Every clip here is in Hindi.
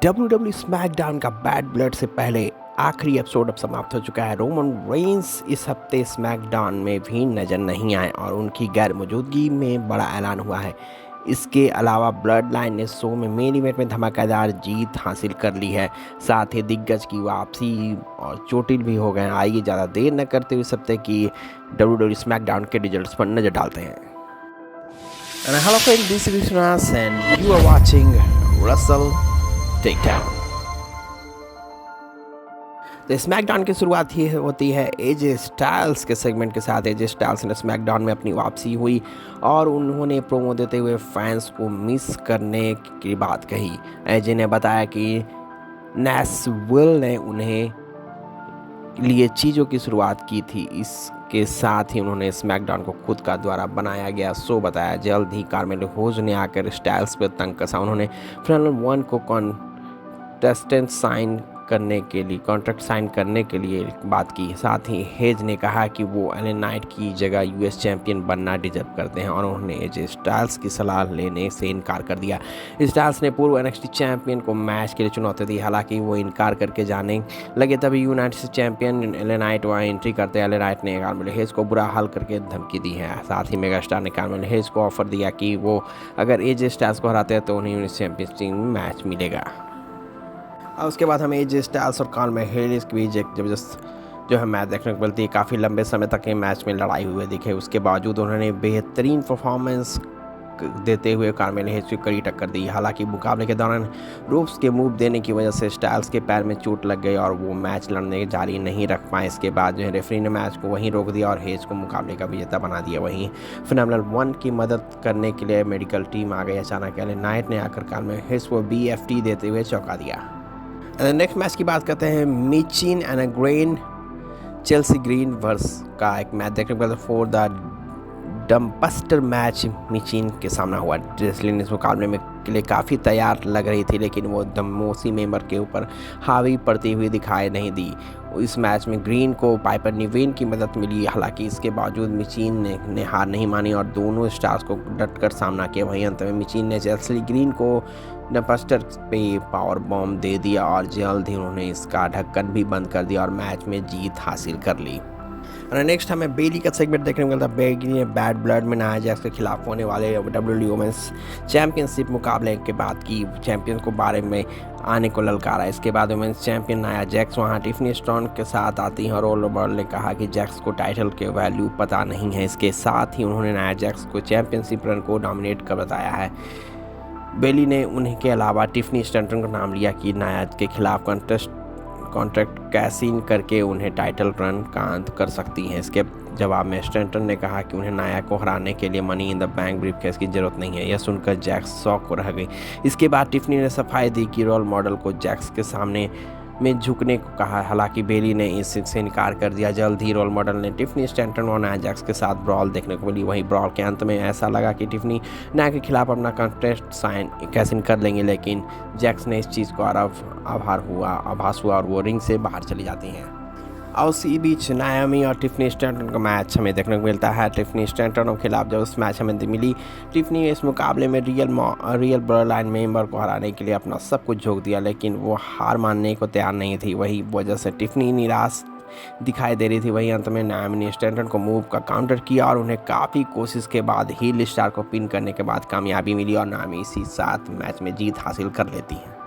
WWE स्मैकडाउन का बैड ब्लड से पहले आखिरी एपिसोड अब समाप्त हो चुका है। रोमन रेंस इस हफ्ते स्मैकडाउन में भी नजर नहीं आए और उनकी गैर मौजूदगी में बड़ा ऐलान हुआ है। इसके अलावा ब्लड लाइन ने शो में मेन इवेंट में धमाकेदार जीत हासिल कर ली है। साथ ही दिग्गज की वापसी और चोटिल भी हो गए। आइए ज़्यादा देर न करते हुए इस हफ्ते की WWE स्मैकडाउन के रिजल्ट्स पर नजर डालते हैं। And hello friends, this is Vishwas and you are watching Russell Takedown। तो स्मैकडाउन की शुरुआत ही होती है एजे स्टाइल्स के सेगमेंट के साथ। एजे स्टाइल्स ने स्मैकडाउन में अपनी वापसी हुई और उन्होंने प्रोमो देते हुए फैंस को मिस करने की बात कही। एजे ने बताया कि नैशविल ने उन्हें लिए चीज़ों की शुरुआत की थी। इसके साथ ही उन्होंने स्मैकडाउन को खुद का द्वारा बनाया गया शो बताया। जल्द ही कार्मेलो होज ने आकर स्टाइल्स पर तंग कसा। उन्होंने फाइनल 1 को कॉन्ट्रैक्ट साइन करने के लिए बात की। साथ ही हेज ने कहा कि वो एले नाइट की जगह यूएस चैंपियन बनना डिजर्व करते हैं और उन्होंने एजे स्टाइल्स की सलाह लेने से इनकार कर दिया। स्टाइल्स ने पूर्व एनएक्सटी चैंपियन को मैच के लिए चुनौती दी, हालांकि वो इनकार करके जाने लगे। तभी United states champion LA Knight वहाँ एंट्री करते एले नाइट ने कार्मेलो हेज को बुरा हाल करके धमकी दी है। साथ ही मेगा स्टार ने कार्मेलो हेज को ऑफर दिया कि वो अगर एजे स्टाइल्स को हराते हैं तो उन्हें यूएस चैंपियनशिप मैच मिलेगा। और उसके बाद हमें एजे स्टाइल्स और कार्मेलो हेज के बीच एक जबरदस्त जो है मैच देखने को मिलती है। काफ़ी लंबे समय तक ये मैच में लड़ाई हुई दिखे। उसके बावजूद उन्होंने बेहतरीन परफॉर्मेंस देते हुए कार्मेलो हेज की कड़ी टक्कर दी। हालांकि मुकाबले के दौरान रोप्स के मूव देने की वजह से स्टाइल्स के पैर में चोट लग गई और वो मैच लड़ने जारी नहीं रख पाए। इसके बाद जो है रेफरी ने मैच को वहीं रोक दिया और हेज को मुकाबले का विजेता बना दिया। वहीं फाइनल 1 की मदद करने के लिए मेडिकल टीम आ गई। अचानक एले नाइट ने आकर कार्मेलो हेज को BFT देते हुए चौंका दिया। नेक्स्ट मैच की बात करते हैं। मिचिन एंड ग्रेन चेल्सी ग्रीन वर्स का एक मैच देखने को मिला for the dumpster match. Michin के सामना हुआ। जेसलिन इस मुकाबले में के लिए काफ़ी तैयार लग रही थी, लेकिन वो दमोसी मेंबर के ऊपर हावी पड़ती हुई दिखाई नहीं दी। इस मैच में ग्रीन को पाइपर निवेन की मदद मिली। हालांकि इसके बावजूद मिचिन ने हार नहीं मानी और दोनों स्टार्स को डटकर सामना किया। वहीं अंत में मिचिन ने चेल्सी ग्रीन को डम्पस्टर पे पावर बॉम्ब दे दिया और जल्द ही उन्होंने इसका ढक्कन भी बंद कर दिया और मैच में जीत हासिल कर ली। और नेक्स्ट हमें बेली का सेगमेंट देखने को मिलता है। बेली ने बैड ब्लड में नाया जैक्स के खिलाफ होने वाले WWE वुमेन्स चैंपियनशिप मुकाबले के बाद की चैंपियन को बारे में आने को ललकारा। इसके बाद वुमेन्स चैंपियन नाया जैक्स वहां टिफनी स्टोन के साथ आती हैं और रोलबर्ल ने कहा कि जैक्स को टाइटल के वैल्यू पता नहीं है। इसके साथ ही उन्होंने नाया जैक्स को चैंपियनशिप रन को डोमिनेट कर बताया है। बेली ने उन्हीं के अलावा टिफनी स्टंटन का नाम लिया कि नाया के खिलाफ कॉन्ट्रैक्ट कैसिन करके उन्हें टाइटल रन का अंत कर सकती हैं। इसके जवाब में स्टंटन ने कहा कि उन्हें नाया को हराने के लिए money in the bank briefcase की जरूरत नहीं है। यह सुनकर जैक्स शॉक हो रह गई। इसके बाद टिफनी ने सफाई दी कि रोल मॉडल को जैक्स के सामने में झुकने को कहा। हालांकि बेली ने इससे इनकार कर दिया। जल्द ही रोल मॉडल ने टिफनी स्टैंटन और नाया जैक्स के साथ ब्रॉल देखने को मिली। वहीं ब्रॉल के अंत में ऐसा लगा कि टिफनी नाया के खिलाफ अपना कॉन्ट्रैक्ट साइन कैसिन कर लेंगे, लेकिन जैक्स ने इस चीज़ को आभास हुआ और वो रिंग से बाहर चली जाती हैं। और उसी बीच नायामी और टिफनी स्टैंटन का मैच हमें देखने को मिलता है। टिफनी स्टैंटन के खिलाफ जब उस मैच हमें मिली, टिफनी इस मुकाबले में रियल ब्लड लाइन मेंबर को हराने के लिए अपना सब कुछ झोंक दिया, लेकिन वो हार मानने को तैयार नहीं थी। वही वजह से टिफनी निराश दिखाई दे रही थी। वहीं अंत में नायामी ने स्टैंटन को मूव का काउंटर किया और उन्हें काफ़ी कोशिश के बाद हील स्टार को पिन करने के बाद कामयाबी मिली और नायामी इसी साथ मैच में जीत हासिल कर लेती है।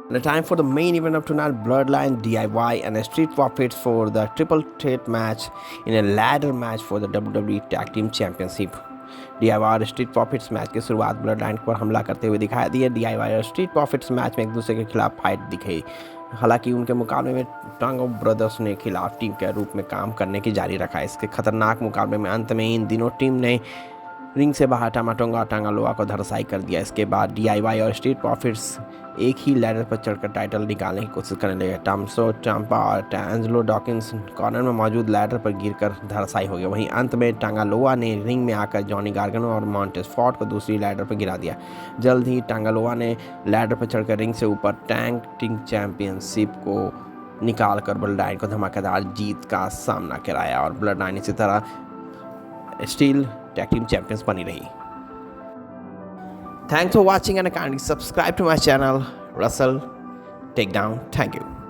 The time for the main event of tonight, Bloodline, DIY and Street Profits for the triple threat match in a ladder match for the WWE Tag Team Championship। DIY और स्ट्रीट प्रॉफिट्स मैच की शुरुआत ब्लडलाइन पर हमला करते हुए दिखाई दी है। DIY और स्ट्रीट प्रॉफिट्स मैच में एक दूसरे के खिलाफ फाइट दिखे। हालांकि उनके मुकाबले में टांगो ब्रदर्स ने खिलाफ टीम के रूप में काम करने की जारी रखा। इसके खतरनाक मुकाबले में अंत में इन दिनों टीम ने रिंग से बाहर टामाटोंगा और टांगालोआ को धराशायी कर दिया। इसके बाद DIY और स्ट्रीट प्रॉफिट्स एक ही लैडर पर चढ़कर टाइटल निकालने की कोशिश करने लगे। टॉमसो चांपा और एंजेलो डॉकिंस कॉर्नर में मौजूद लैडर पर गिरकर धराशायी हो गए। वहीं अंत में टांगालोआ ने रिंग में आकर जॉनी गार्गनो और मॉन्टेस फॉर्ड को दूसरी लैडर पर गिरा दिया। जल्द ही टांगालोआ ने लैडर पर चढ़कर रिंग से ऊपर टैग टीम चैंपियनशिप को निकाल कर ब्लडलाइन को धमाकेदार जीत का सामना कराया और ब्लडलाइन इसी तरह स्टील टैग टीम चैंपियंस बनी रही। Thanks for watching and kindly subscribe to my channel, Russell tech down. Thank you.